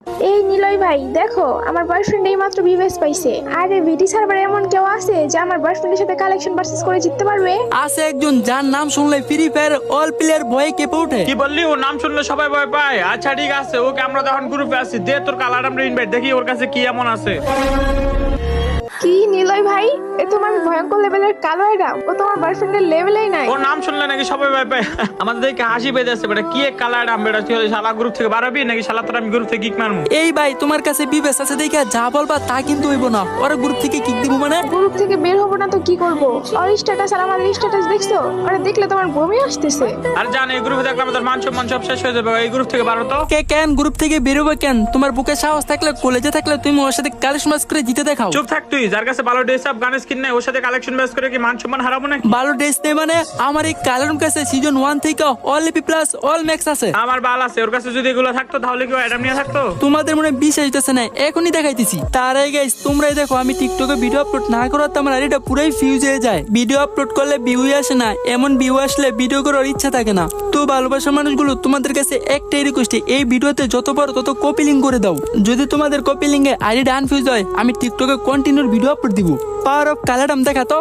এই নিলয় ভাই দেখো, আমার বয়ফ্রেন্ড এই মাত্র বিবেস পাইছে। আরে ভিডি সার্ভারে এমন কেউ আছে যে আমার বয়ফ্রেন্ডের সাথে কালেকশন ভার্সেস করে জিততে পারবে? আছে একজন যার নাম শুনলে ফ্রি ফায়ার অল প্লেয়ার ভয়ে কেঁপে ওঠে। কি বললি? ও নাম শুনলে সবাই ভয় পায়? আচ্ছা ঠিক আছে, ওকে আমরা তখন গ্রুপে আছি, দে তোর কালার আমরা ইনভাইট, দেখি ওর কাছে কি এমন আছে। কি নিলয় ভাই, এ তোমার ভয়ঙ্কর লেভেলের কালো এরাম, ও তোমার বয়ফ্রেন্ডের লেভেলেই নাই। ওর নাম শুনলে নাকি সবাই ভয় পায়। আমাদের দেখে হাসি পেয়ে যাচ্ছে, বেটা কি এক কালার আম, বেটা তুই শালা গ্রুপ থেকে বাড়াবি নাকি শালা তোর আমি গ্রুপ থেকে কিক মারবো? এই ভাই তোমার কাছে বিবেস আছে দেখে যা বলবা তা কিন্তু হইব না। ওরা গ্রুপ থেকে কিক দিব মানে? গ্রুপ থেকে বের হবো না তো কি করবো? ওর স্ট্যাটাস আর আমাদের স্ট্যাটাস দেখছো? ওরা দেখলে তোমার বমি আসতেছে। আর জান এই গ্রুপে দেখলে আমাদের মান সম্মান সব শেষ হয়ে যাবে, এই গ্রুপ থেকে বাড়ো তো। কে কেন গ্রুপ থেকে বেরোবে কেন? তোমার বুকে সাহস থাকলে কলেজে থাকলে তুমি ওর সাথে কালেকশন ম্যাচ করে জিতে দেখাও। চুপ থাক তুই, যার কাছে ভালো ড্রেস আপ গান স্কিন নেই ওর সাথে কালেকশন বেস করে কি মান সম্মান হারাবো নাকি? ভালো ড্রেস নেই মানে? আমার এই কালারুম কাছে সিজন 1 থেকে all EP plus all max আছে। আমার বাল আছে, ওর কাছে যদি এগুলো থাকতো তাহলে কি ও অ্যাডাম নিয়ে থাকতো? তোমাদের মনে হয় বিশ্বাস হইতেছে না, এখনই দেখাইতেছি। তার আগে গাইস তোমরাই দেখো, আমি টিকটকে ভিডিও আপলোড না করাতে আমার আইডিটা পুরাই ফিউজ হয়ে যায়। ভিডিও আপলোড করলে ভিউ আসে না, এমন ভিউ আসলে ভিডিও করার ইচ্ছা থাকে না। তো ভালোবাসার মানুষগুলো তোমাদের কাছে একটাই রিকোয়েস্ট, এই ভিডিওতে যত পারো তত কপি লিঙ্ক করে দাও। যদি তোমাদের কপি লিঙ্কে আইডিটা আনফিউজ হয়, আমি টিকটকে কন্টিনিউ ভিডিও আপলোড দিব। পাওয়ার অফ কালারডাম দেখা তো।